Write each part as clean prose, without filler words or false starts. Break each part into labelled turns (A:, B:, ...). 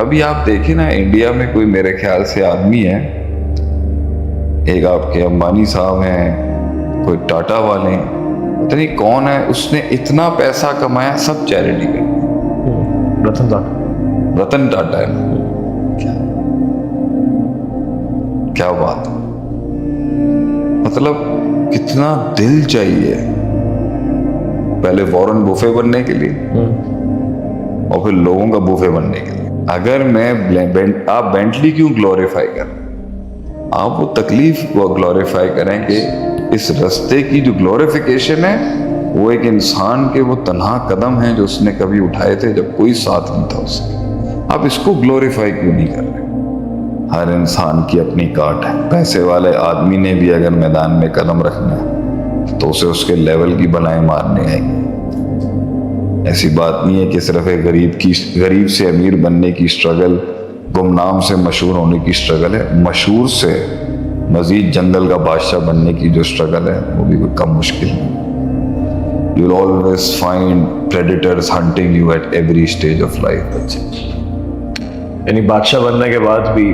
A: ابھی آپ دیکھیں نا انڈیا میں کوئی میرے خیال سے آدمی ہے, ایک آپ کے امبانی صاحب ہیں, کوئی ٹاٹا والے ہیں, پتہ نہیں کون ہے, اس نے اتنا پیسہ کمایا, سب چیریٹی کا. رتن ٹاٹا ہے نا, کیا بات ہے, مطلب کتنا دل چاہیے پہلے وارن بوفے بننے کے لیے اور پھر لوگوں کا بوفے بننے کے لیے. اگر میں آپ بینٹلی کیوں گلوریفائی کریں, آپ وہ تکلیف کو گلوریفائی کریں کہ اس رستے کی جو گلوریفیکیشن ہے وہ ایک انسان کے وہ تنہا قدم ہیں جو اس نے کبھی اٹھائے تھے جب کوئی ساتھ نہیں تھا اس کے. آپ اس کو گلوریفائی کیوں نہیں کر رہے؟ ہر انسان کی اپنی کاٹ ہے. پیسے والے آدمی نے بھی اگر میدان میں قدم رکھنا ہے تو اسے اس کے لیول کی بلائیں مارنے آئیں گے. ایسی بات نہیں ہے کہ صرف ایک غریب سے امیر بننے کی اسٹرگل, گمنام سے مشہور ہونے کی اسٹرگل ہے. مشہور سے مزید جنگل کا بادشاہ بننے کی جو اسٹرگل ہے وہ بھی کوئی کم مشکل نہیں. You'll always find predators hunting you at every stage of life.
B: یعنی بادشاہ بننے کے بعد بھی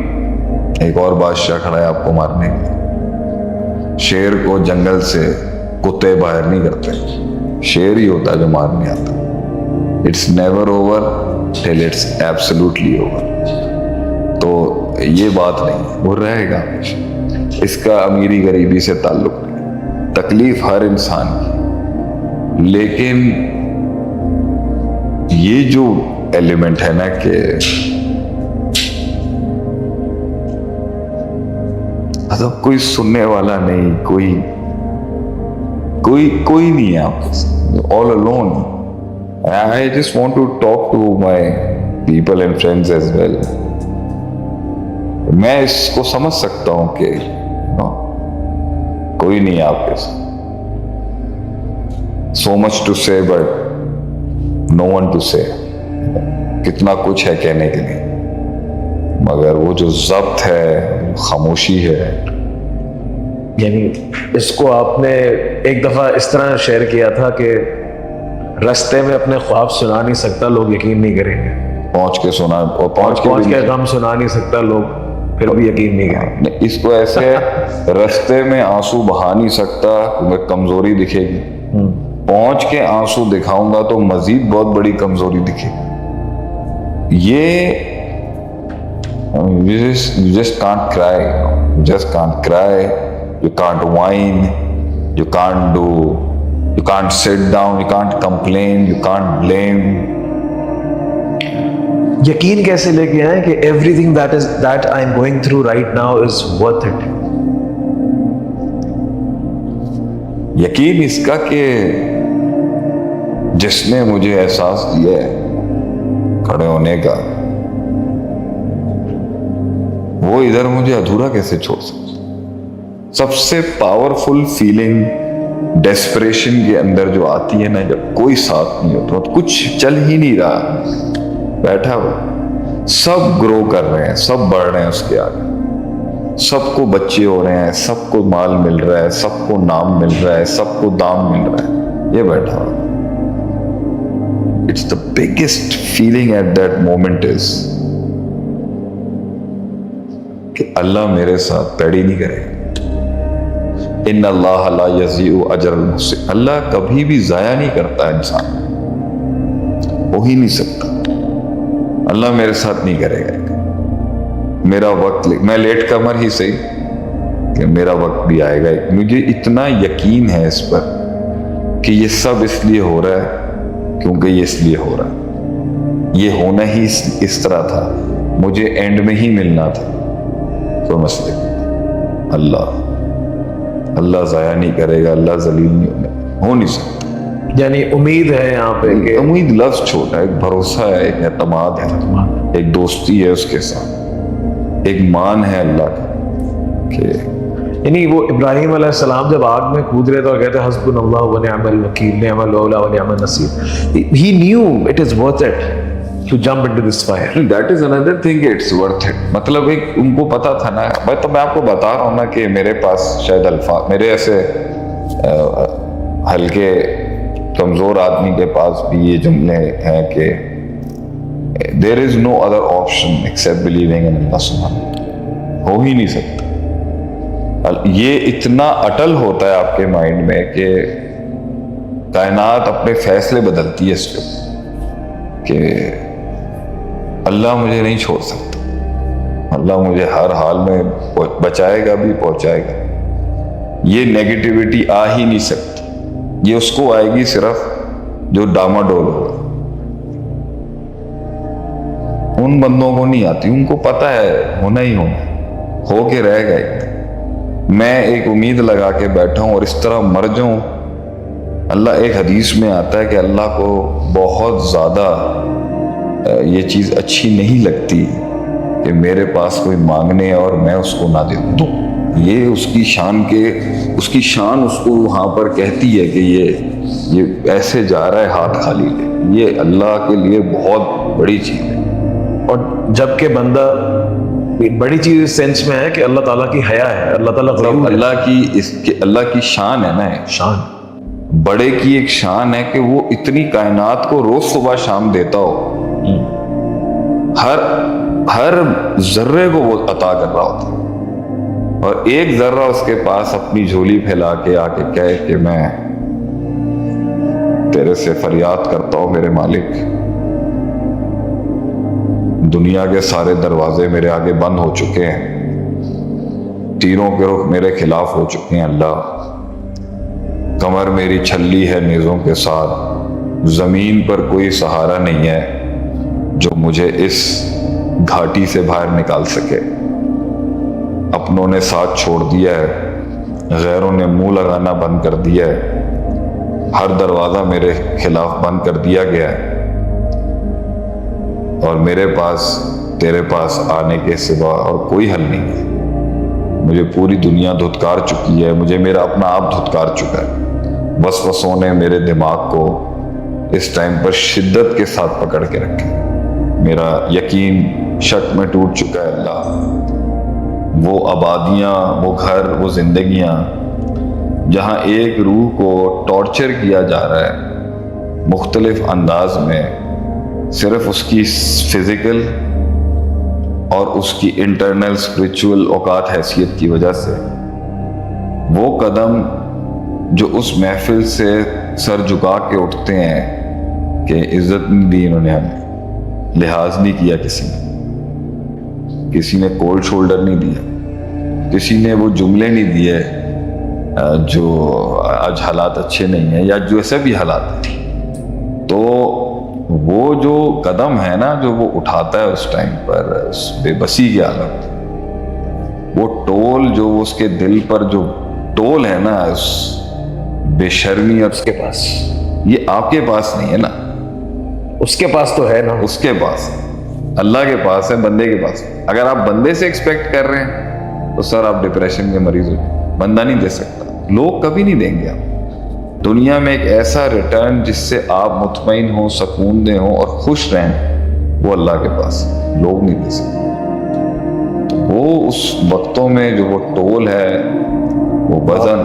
A: ایک اور بادشاہ کھڑا ہے آپ کو مارنے کے لیے. شیر کو جنگل سے کتے باہر نہیں کرتے, شیر ہی ہوتا ہے جو مارنے آتا. It's never over till it's absolutely over. تو یہ بات نہیں, وہ رہے گا ہمیشہ. اس کا امیری غریبی سے تعلق نہیں, تکلیف ہر انسان کی. لیکن یہ جو ایلیمنٹ ہے نا کہ مطلب کوئی سننے والا نہیں, کوئی نہیں ہے آپ all alone. I just want to talk to my people and friends as well. میں اس کو سمجھ سکتا ہوں کہ کوئی نہیں ہے آپ کے ساتھ. So much to say but no one to say. کتنا کچھ ہے کہنے کے لیے, مگر وہ جو ضبط ہے, خاموشی ہے.
B: یعنی اس کو آپ نے ایک دفعہ اس طرح شیئر کیا تھا کہ رستے میں اپنے خواب سنا نہیں سکتا, لوگ یقین نہیں کریں گے.
A: پہنچ کے سنا اور
B: پہنچ کے غم سنا نہیں سکتا, لوگ پھر بھی یقین نہیں کریں گے.
A: اس کو ایسے رستے میں آنسو بہا نہیں سکتا کیونکہ کمزوری دکھے گی, پہنچ کے آنسو دکھاؤں گا تو مزید بہت بڑی کمزوری دکھے گی. یہ you just can't cry, you just can't cry, you can't whine, you can't sit down, you can't complain, you can't blame.
B: یقین کیسے لے کے آئیں کہ everything that I'm going through right now is worth it.
A: یقین اس کا کہ جس نے مجھے احساس دیا ہے کھڑے ہونے کا, وہ ادھر مجھے ادھورا کیسے چھوڑ سکتا. سب سے پاورفل فیلنگ ڈیسپریشن کے اندر جو آتی ہے نا, جب کوئی ساتھ نہیں ہوتا, کچھ چل ہی نہیں رہا, بیٹھا ہوا, سب گرو کر رہے ہیں, سب بڑھ رہے ہیں اس کے آگے, سب کو بچے ہو رہے ہیں, سب کو مال مل رہا ہے, سب کو نام مل رہا ہے, سب کو دام مل رہا ہے, یہ بیٹھا ہوا. It's the biggest feeling at that moment is کہ اللہ میرے ساتھ پیڑی نہیں کرے گا. ان اللہ لا یضیع اجر المحسن. اللہ کبھی بھی ضائع نہیں کرتا انسان, ہو ہی نہیں سکتا. اللہ میرے ساتھ نہیں کرے گا. میرا وقت, میں لیٹ کمر ہی صحیح کہ میرا وقت بھی آئے گا. مجھے اتنا یقین ہے اس پر کہ یہ سب اس لیے ہو رہا ہے کیونکہ یہ اس لیے ہو رہا ہے. یہ ہونا ہی اس طرح تھا, مجھے اینڈ میں ہی ملنا تھا. تو مسئلے اللہ ضائع نہیں کرے گا, اللہ ذلیل نہیں ہو نہیں سکتا.
B: یعنی امید ہے یہاں پہ کہ
A: امید لفظ چھوٹا ہے, ایک بھروسہ ہے, ایک اعتماد ہے, ایک دوستی ہے اس کے ساتھ, ایک مان ہے اللہ کا کہ
B: یعنی وہ ابراہیم علیہ السلام جب آگ میں کود رہے تو کہتے ہیں حسبنا اللہ و نعم الوکیل, نعم المولا و نعم النصیر. He knew it is worth it to jump into this fire.
A: That is another thing, it's worth it. مطلب ایک ان کو پتا تھا نا, تو میں آپ کو بتا رہا ہوں نا کہ میرے پاس شاید الفاظ, میرے ایسے ہلکے کمزور آدمی کے پاس بھی یہ جملے ہیں کہ there is no other option except believing in اللہ سبحانہ، ہو ہی نہیں سکتا. یہ اتنا اٹل ہوتا ہے آپ کے مائنڈ میں کہ کائنات اپنے فیصلے بدلتی ہے اس پہ کہ اللہ مجھے نہیں چھوڑ سکتا، اللہ مجھے ہر حال میں بچائے گا بھی، پہنچائے گا. یہ نیگیٹیوٹی آ ہی نہیں سکتی، یہ اس کو آئے گی صرف جو ڈاماڈول ہوگا. ان بندوں کو نہیں آتی، ان کو پتہ ہے ہونا ہی ہونا، ہو کے رہے گا ایک دن. میں ایک امید لگا کے بیٹھا ہوں اور اس طرح مر جاؤں. اللہ، ایک حدیث میں آتا ہے کہ اللہ کو بہت زیادہ یہ چیز اچھی نہیں لگتی کہ میرے پاس کوئی مانگنے اور میں اس کو نہ دے دوں. یہ اس کی شان اس کو وہاں پر کہتی ہے کہ یہ ایسے جا رہا ہے ہاتھ خالی لے. یہ اللہ کے لیے بہت بڑی چیز ہے.
B: اور جب کہ بندہ بڑی چیز اس سینس میں ہے کہ اللہ تعالیٰ کی حیا ہے، اللہ تعالیٰ
A: اللہ کی شان ہے نا،
B: شان
A: بڑے کی ایک شان ہے کہ وہ اتنی کائنات کو روز صبح شام دیتا ہو، ہر ذرے کو وہ عطا کر رہا ہوتا ہے، اور ایک ذرہ اس کے پاس اپنی جھولی پھیلا کے آ کے کہے کہ میں تیرے سے فریاد کرتا ہوں میرے مالک، دنیا کے سارے دروازے میرے آگے بند ہو چکے ہیں، تیروں کے رخ میرے خلاف ہو چکے ہیں اللہ، کمر میری چھلی ہے نیزوں کے ساتھ، زمین پر کوئی سہارا نہیں ہے جو مجھے اس گھاٹی سے باہر نکال سکے. اپنوں نے ساتھ چھوڑ دیا ہے، غیروں نے منہ لگانا بند کر دیا ہے، ہر دروازہ میرے خلاف بند کر دیا گیا ہے، اور میرے پاس تیرے پاس آنے کے سوا اور کوئی حل نہیں ہے. مجھے پوری دنیا دھتکار چکی ہے، مجھے میرا اپنا آپ دھتکار چکا ہے. وسوسوں نے میرے دماغ کو اس ٹائم پر شدت کے ساتھ پکڑ کے رکھے، میرا یقین شک میں ٹوٹ چکا ہے. اللہ، وہ آبادیاں، وہ گھر، وہ زندگیاں جہاں ایک روح کو ٹارچر کیا جا رہا ہے مختلف انداز میں، صرف اس کی فزیکل اور اس کی انٹرنل اسپرچول اوقات حیثیت کی وجہ سے، وہ قدم جو اس محفل سے سر جھکا کے اٹھتے ہیں کہ عزت نہیں دی انہوں نے، ہمیں لحاظ نہیں کیا، کسی نے کولڈ شولڈر نہیں دیا، کسی نے وہ جملے نہیں دیے جو آج حالات اچھے نہیں ہیں یا جو ایسے بھی حالات ہیں. تو وہ جو قدم ہے نا جو وہ اٹھاتا ہے اس ٹائم پر، اس بے بسی کی حالت، وہ ٹول جو اس کے دل پر جو ٹول ہے نا، اس بے شرمی، اور اس کے پاس، یہ آپ کے پاس نہیں ہے نا،
B: اس کے پاس تو ہے نا،
A: اس کے پاس، اللہ کے پاس ہے، بندے کے پاس. اگر آپ بندے سے ایکسپیکٹ کر رہے ہیں تو سر آپ ڈپریشن کے مریض ہو. بندہ نہیں دے سکتا، لوگ کبھی نہیں دیں گے. آپ دنیا میں ایک ایسا ریٹرن جس سے آپ مطمئن ہوں، سکون دے ہوں اور خوش رہیں، وہ اللہ کے پاس، لوگ نہیں دے سکتے. وہ اس وقتوں میں جو وہ ٹول ہے، وہ وزن.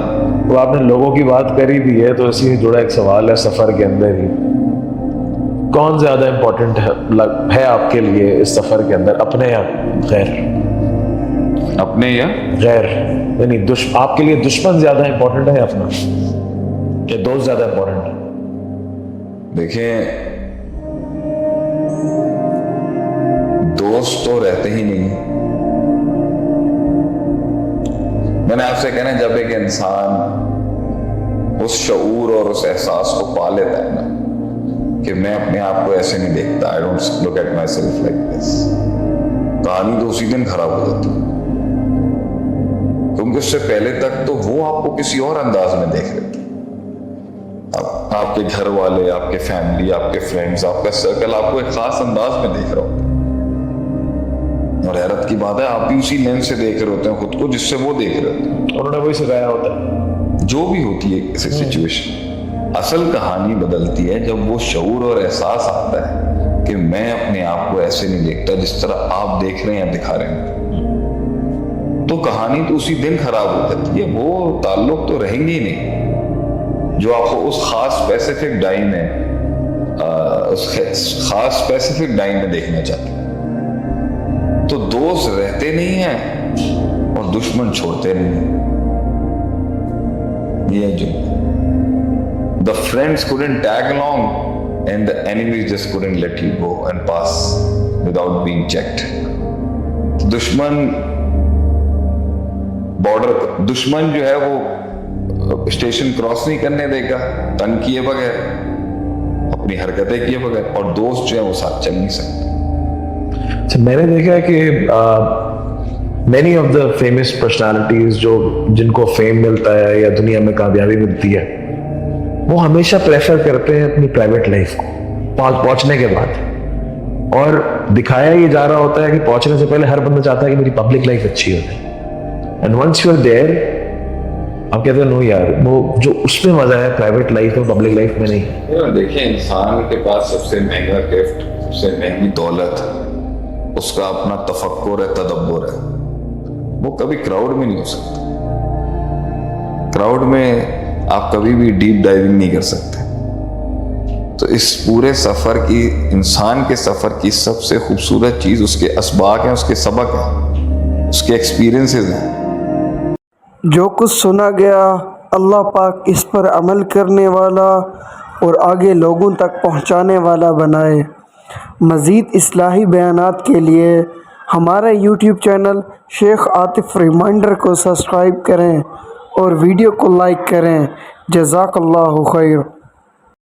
B: وہ آپ نے لوگوں کی بات کری بھی ہے تو اسی سے جڑا ایک سوال ہے سفر کے اندر ہی، کون زیادہ امپورٹنٹ ہے آپ کے لیے اس سفر کے اندر، اپنے یا غیر؟
A: اپنے یا
B: غیر، یعنی آپ کے لیے دشمن زیادہ امپورٹنٹ ہے اپنا، کہ دوست زیادہ امپورٹنٹ ہے؟
A: دیکھیں، دوست تو رہتے ہی نہیں. میں نے آپ سے کہنا، جب ایک انسان اس شعور اور اس احساس کو پا لیتا ہے نا کہ میں اپنے آپ کو ایسے نہیں دیکھتا، I don't look at myself like this، کہانی تو اسی دن خراب ہو جاتی ہے. کیونکہ اس سے پہلے تک تو وہ آپ کو کسی اور انداز میں دیکھ رہے تھے. آپ کے گھر والے، آپ کے فیملی، آپ کے فرینڈز، آپ کا سرکل آپ کو ایک خاص انداز میں دیکھ رہا ہوتا ہے. اور حیرت کی بات ہے، آپ بھی اسی لینس سے دیکھ رہے ہوتے ہیں خود کو جس سے وہ دیکھ رہے ہوتے ہیں.
B: انہوں نے وہی سکھایا ہوتا ہے.
A: جو بھی ہوتی ہے ایسی سچویشن، اصل کہانی بدلتی ہے جب وہ شعور اور احساس آتا ہے کہ میں اپنے آپ کو ایسے نہیں دیکھتا جس طرح آپ دیکھ رہے ہیں، دکھا رہے ہیں. تو کہانی تو اسی دن خراب ہو جاتی ہے. وہ تعلق تو رہیں گے ہی نہیں جو آپ کو اس خاص اسپیسیفک ٹائم میں بس خاص اسپیسیفک ٹائم میں دیکھنا چاہتے ہیں. تو دوست رہتے نہیں ہیں اور دشمن چھوڑتے نہیں ہیں. یہ جو the friends couldn't tag along and the enemies just couldn't let you go and pass without being checked. دشمن جو ہے وہ اسٹیشن کراس نہیں کرنے دے گا تنگ کیے بغیر, اپنی حرکتیں کیے بغیر, اور دوست جو ہیں وہ ساتھ چل نہیں سکتے.
B: میں نے دیکھا ہے کہ many of the famous personalities جن کو فیم ملتا ہے یا دنیا میں کامیابی ملتی ہے, وہ ہمیشہ پریفر کرتے ہیں اپنی پرائیویٹ لائف کو پہنچنے کے بعد, اور دکھایا یہ جا رہا ہوتا ہے کہ پہنچنے سے پہلے ہر بندہ چاہتا ہے کہ میری پبلک لائف اچھی ہو جائے. And once you are there, آپ کہتے ہیں نو یار, وہ جو اس میں مزہ ہے پرائیویٹ لائف میں, پبلک لائف میں نہیں.
A: دیکھیں, انسان کے پاس سب سے مہنگا گفٹ, سب سے مہنگی دولت اس کا اپنا تفکر ہے, تدبر ہے. وہ کبھی کراؤڈ میں نہیں ہو سکتا. کراؤڈ میں آپ کبھی بھی ڈیپ ڈائیونگ نہیں کر سکتے. تو اس پورے سفر کی, انسان کے سفر کی سب سے خوبصورت چیز اس کے اسباق ہیں, اس کے سبق ہیں, اس کے ایکسپیرینسز ہیں.
C: جو کچھ سنا گیا اللہ پاک اس پر عمل کرنے والا اور آگے لوگوں تک پہنچانے والا بنائے. مزید اصلاحی بیانات کے لیے ہمارا یوٹیوب چینل شیخ عاطف ریمائنڈر کو سبسکرائب کریں اور ویڈیو کو لائک کریں. جزاک اللہ خیر.